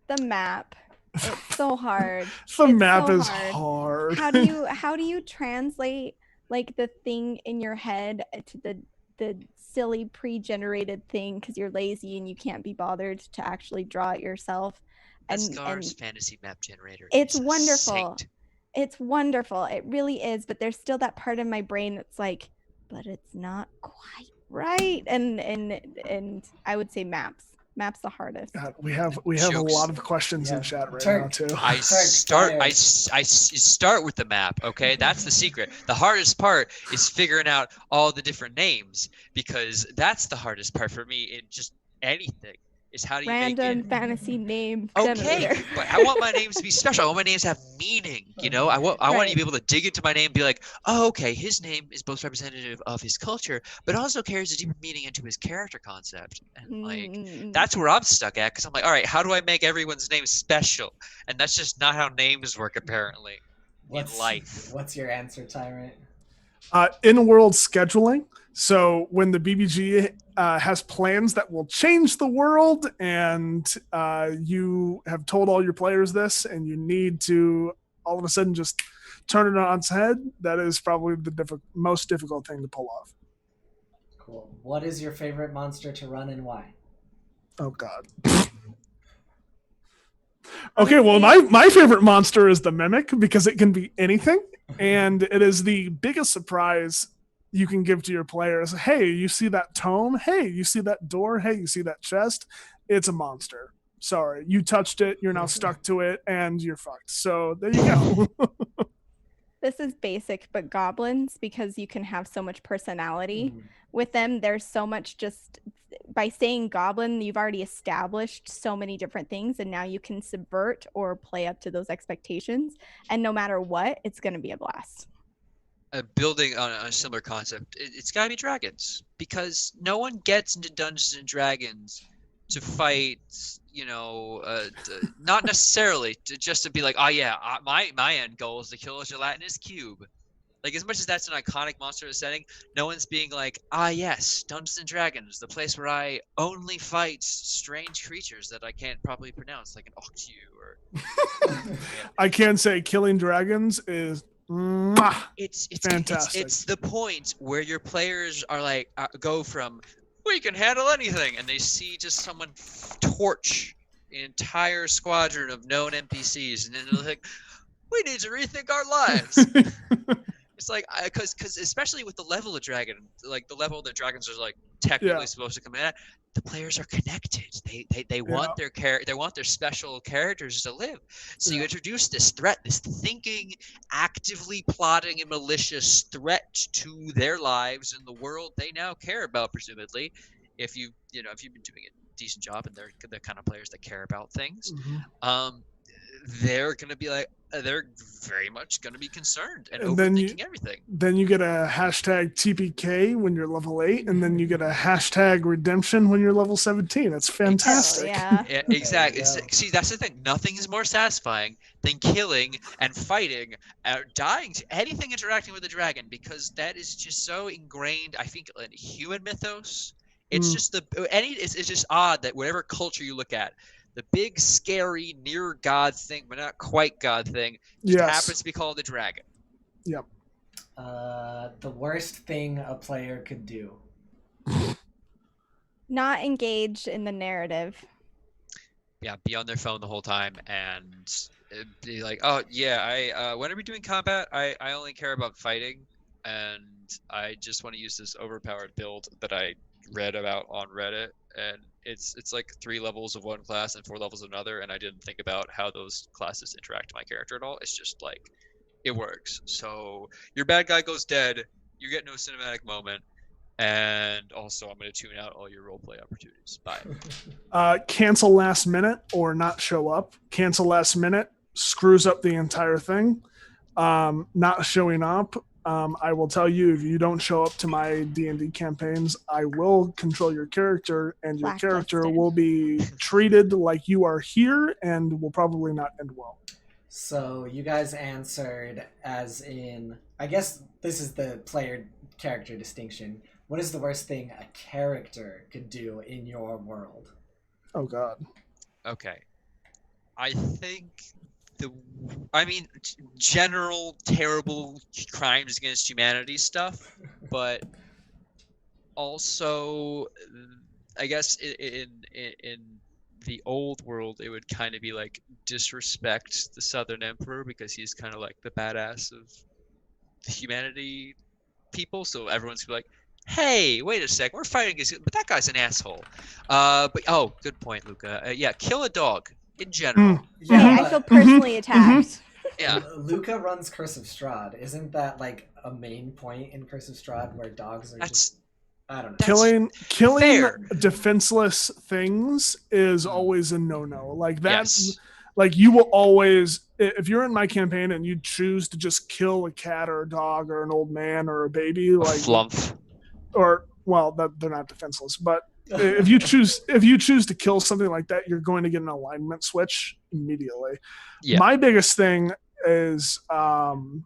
The map. It's so hard. The It's map so is hard. How do you translate like the thing in your head to the silly pre-generated thing because you're lazy and you can't be bothered to actually draw it yourself? Escar's fantasy map generator. It's is wonderful. saint. It's wonderful. It really is. But there's still that part of my brain that's like, but it's not quite right. And I would say maps. Maps the hardest. God, we have a lot of questions in chat right now too. I start with the map. Okay, that's the secret. The hardest part is figuring out all the different names, because that's the hardest part for me in just anything. Is how do you random make it fantasy name okay? generator. But I want my names to be special. I want my names to have meaning. You know, I want you to be able to dig into my name and be like, oh, okay, his name is both representative of his culture, but also carries a deeper meaning into his character concept. And like that's where I'm stuck at, because I'm like, all right, how do I make everyone's name special? And that's just not how names work apparently in life. What's your answer, Tyrant? In-world scheduling. So when the BBG has plans that will change the world, and you have told all your players this, and you need to all of a sudden just turn it on its head, that is probably the most difficult thing to pull off. Cool. What is your favorite monster to run and why? Oh, God. Okay, well, my favorite monster is the Mimic, because it can be anything, and it is the biggest surprise you can give to your players. Hey, you see that tome? Hey, you see that door? Hey, you see that chest? It's a monster. Sorry, you touched it, you're now stuck to it, and you're fucked. So there you go. This is basic, but goblins, because you can have so much personality with them, there's so much just by saying goblin, you've already established so many different things, and now you can subvert or play up to those expectations. And no matter what, it's going to be a blast. Building on a similar concept, it's got to be dragons, because no one gets into Dungeons and Dragons to fight, you know, not necessarily just to be like, oh yeah, my end goal is to kill a gelatinous cube. Like, as much as that's an iconic monster setting, no one's being like, ah yes, Dungeons and Dragons, the place where I only fight strange creatures that I can't properly pronounce, like an Octu or. I can say killing dragons is. It's fantastic. It's the point where your players are like, go from we can handle anything, and they see just someone torch an entire squadron of known NPCs, and then they're like, we need to rethink our lives. It's like, because especially with the level of dragon, like the level that dragons are like technically supposed to come in at, the players are connected. They want their special characters to live. So you introduce this threat, this thinking, actively plotting and malicious threat to their lives and the world they now care about, presumably. If you've been doing a decent job and they're the kind of players that care about things, they're gonna be like, they're very much gonna be concerned and overthinking everything. Then you get a hashtag TPK when you're level 8, and then you get a hashtag redemption when you're level 17. That's fantastic. Yeah, exactly. See, that's the thing. Nothing is more satisfying than killing and fighting, dying to anything interacting with a dragon, because that is just so ingrained, I think, in human mythos. It's just it's just odd that whatever culture you look at, the big, scary, near God thing, but not quite God thing, just happens to be called the dragon. Yep. The worst thing a player could do. Not engage in the narrative. Yeah, be on their phone the whole time and be like, oh, yeah, when are we doing combat? I only care about fighting, and I just want to use this overpowered build that I read about on Reddit, and it's like 3 levels of one class and 4 levels of another, and I didn't think about how those classes interact with my character at all. It's just like, it works. So your bad guy goes dead, you get no cinematic moment, and also I'm going to tune out all your roleplay opportunities. Bye. Cancel last minute or not show up. Cancel last minute screws up the entire thing. Not showing up, I will tell you, if you don't show up to my D&D campaigns, I will control your character, and your character will be treated like you are here and will probably not end well. So you guys answered as in, I guess this is the player character distinction. What is the worst thing a character could do in your world? Oh God. Okay. I think general terrible crimes against humanity stuff, but also, I guess in the old world, it would kind of be like disrespect the Southern Emperor because he's kind of like the badass of the humanity people. So everyone's gonna be like, "Hey, wait a sec, we're fighting against, but that guy's an asshole." But oh, good point, Luca. Yeah, kill a dog in general. Yeah, Hey, I feel personally attacked. Yeah, Luca runs Curse of Strahd. Isn't that like a main point in Curse of Strahd where dogs are just, I don't know. Killing fair. defenseless things is always a no-no. Like that. Yes. Like you will always, if you're in my campaign and you choose to just kill a cat or a dog or an old man or a baby, A like flump. or well, that they're not defenseless, but if you choose to kill something like that, you're going to get an alignment switch immediately. Yeah. My biggest thing is no.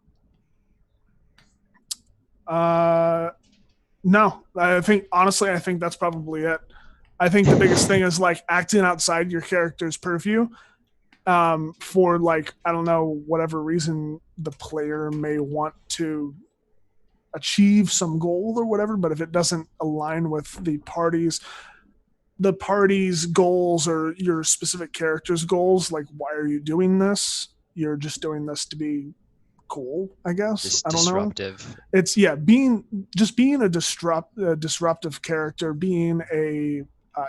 I think that's probably it. I think the biggest thing is like acting outside your character's purview. For like, I don't know, whatever reason the player may want to achieve some goal or whatever, but if it doesn't align with the party's goals or your specific character's goals, like, why are you doing this? You're just doing this to be cool, I guess. I don't Disruptive. know. It's being a disruptive character, being a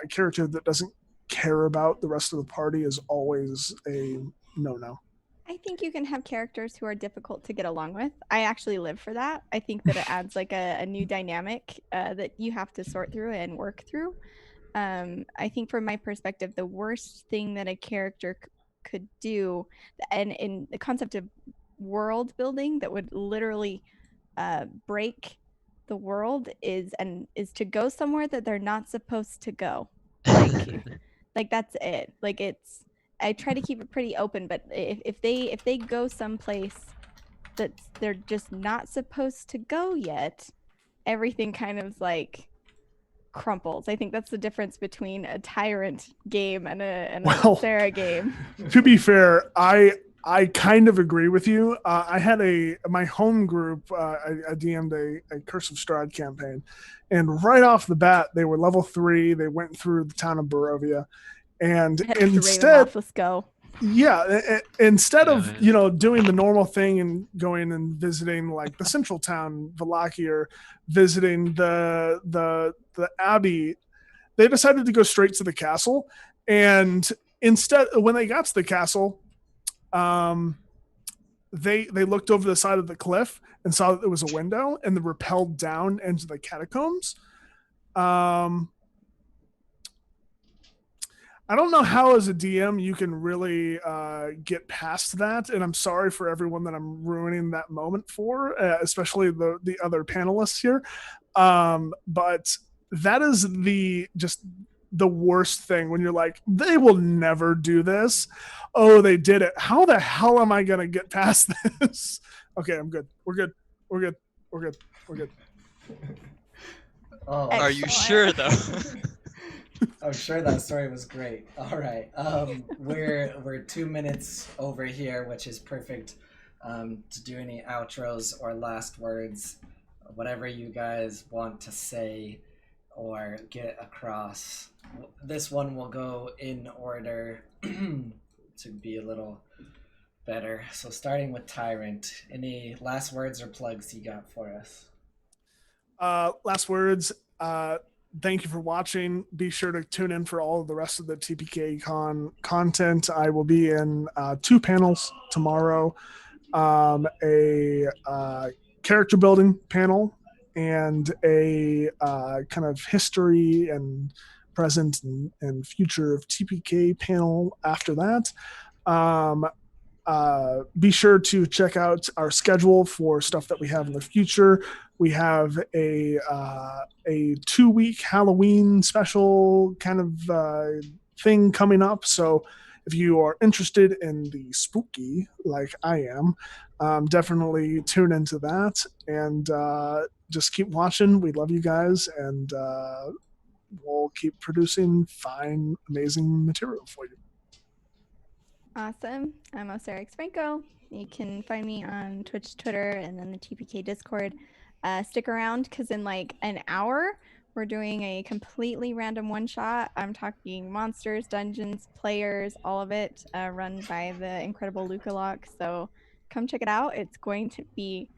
character that doesn't care about the rest of the party is always a no. I think you can have characters who are difficult to get along with. I actually live for that. I think that it adds like a new dynamic that you have to sort through and work through. I think from my perspective, the worst thing that a character could do, and in the concept of world building that would literally break the world, is to go somewhere that they're not supposed to go. Like that's it. Like I try to keep it pretty open, but if they go someplace that they're just not supposed to go yet, everything kind of like crumples. I think that's the difference between a Tyrant game and a Sarah game. To be fair, I kind of agree with you. I had my home group. I DM'd a Curse of Strahd campaign, and right off the bat, they were level 3. They went through the town of Barovia, and instead, let's go. Yeah, instead of doing the normal thing and going and visiting like the central town, Vallaki, or visiting the abbey, they decided to go straight to the castle. And instead, when they got to the castle, they looked over the side of the cliff and saw that there was a window, and they rappelled down into the catacombs. I don't know how, as a DM, you can really get past that, and I'm sorry for everyone that I'm ruining that moment for, especially the other panelists here. But that is the worst thing when you're like, they will never do this. Oh, they did it. How the hell am I going to get past this? Okay, I'm good. We're good. Oh, are you sure though? I'm sure that story was great. All right, we're 2 minutes over here, which is perfect to do any outros or last words, whatever you guys want to say or get across. This one will go in order to be a little better. So starting with Tyrant, any last words or plugs you got for us? Last words. Thank you for watching. Be sure to tune in for all of the rest of the TPKCon content. I will be in 2 panels tomorrow, a character building panel and a kind of history and present and future of TPK panel after that. Be sure to check out our schedule for stuff that we have in the future. We have a 2-week Halloween special kind of thing coming up. So if you are interested in the spooky like I am, definitely tune into that and just keep watching. We love you guys, and we'll keep producing fine, amazing material for you. Awesome. I'm Osarix Franco. You can find me on Twitch, Twitter, and then the TPK Discord. Stick around because in like an hour, we're doing a completely random one shot. I'm talking monsters, dungeons, players, all of it, run by the incredible Luca Lock. So come check it out. It's going to be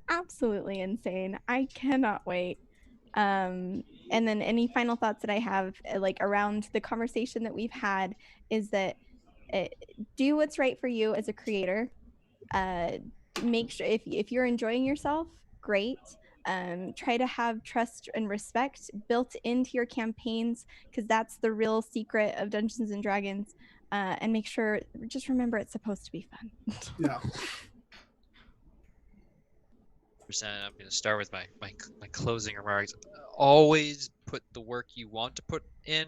absolutely insane. I cannot wait. And then any final thoughts that I have, like around the conversation that we've had, is that uh, do what's right for you as a creator. Uh, Make sure if you're enjoying yourself, great. Try to have trust and respect built into your campaigns because that's the real secret of Dungeons and Dragons. And make sure, just remember, it's supposed to be fun. Yeah. I'm going to start with my closing remarks. Always put the work you want to put in,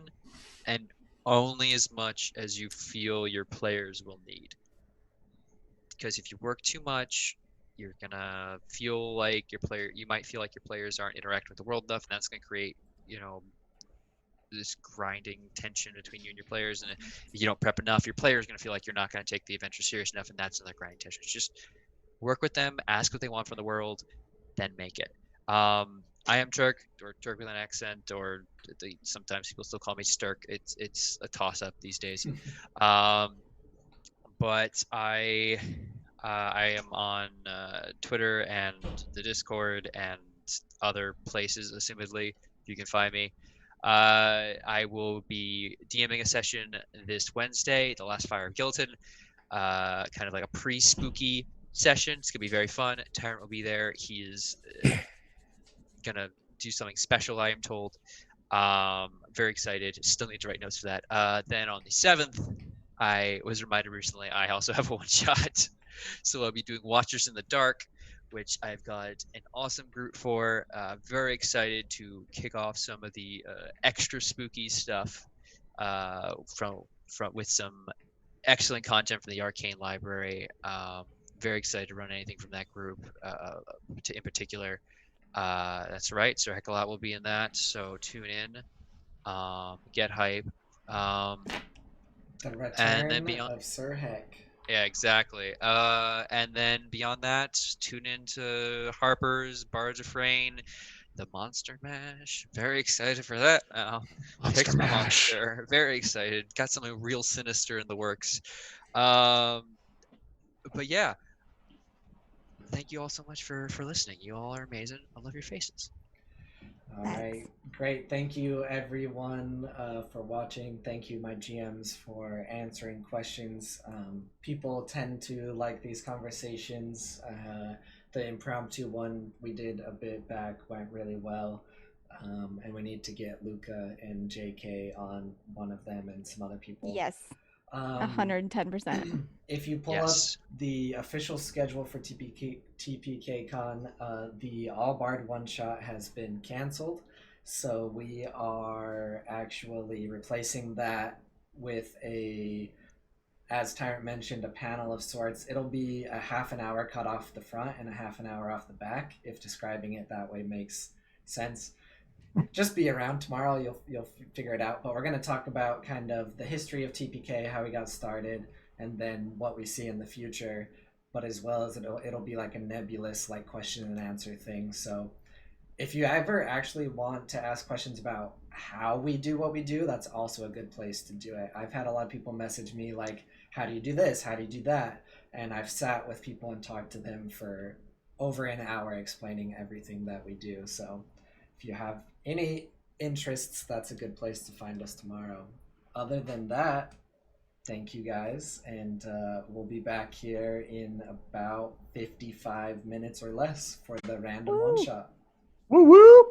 and only as much as you feel your players will need. Because if you work too much, you're gonna feel like you might feel like your players aren't interacting with the world enough, and that's gonna create, this grinding tension between you and your players. And if you don't prep enough, your players gonna feel like you're not gonna take the adventure serious enough, and that's another grinding tension. It's just work with them, ask what they want from the world, then make it. I am Turk, or Turk with an accent, or sometimes people still call me Sturk. It's a toss up these days. But I am on Twitter and the Discord and other places, assumedly. You can find me. I will be DMing a session this Wednesday, the last Fire of Gilton, kind of like a pre-spooky session. It's gonna be very fun. Tyrant will be there. He is gonna do something special, I am told. Very excited. Still need to write notes for that. Then on the 7th, I was reminded recently I also have a one shot. So I'll be doing Watchers in the Dark, which I've got an awesome group for. Very excited to kick off some of the extra spooky stuff from with some excellent content from the Arcane Library. Very excited to run anything from that group in particular. That's right. Sir Heckalot will be in that, so tune in. Get hype. The return and then beyond, of Sir Heck. Yeah, exactly. And then beyond that, tune into Harper's Bards of Rain, the Monster Mash. Very excited for that now. Picked my monster. Very excited. Got something real sinister in the works. But yeah, thank you all so much for listening. You all are amazing. I love your faces. All right, great. Thank you, everyone, for watching. Thank you, my GMs, for answering questions. People tend to like these conversations. The impromptu one we did a bit back went really well. And we need to get Luca and JK on one of them and some other people. Yes. 110%. If you pull up the official schedule for TPKCON, the All Bard one shot has been canceled, so we are actually replacing that with as Tyrant mentioned, a panel of sorts. It'll be a half an hour cut off the front and a half an hour off the back, if describing it that way makes sense. Just be around tomorrow, you'll figure it out. But we're going to talk about kind of the history of TPK, how we got started, and then what we see in the future. But as well as it'll be like a nebulous like question and answer thing. So if you ever actually want to ask questions about how we do what we do, that's also a good place to do it. I've had a lot of people message me like, how do you do this? How do you do that? And I've sat with people and talked to them for over an hour explaining everything that we do. So if you have any interests, that's a good place to find us tomorrow. Other than that, thank you guys, and we'll be back here in about 55 minutes or less for the random one shot. Woo woo!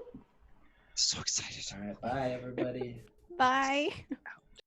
So excited. All right, bye everybody. Bye.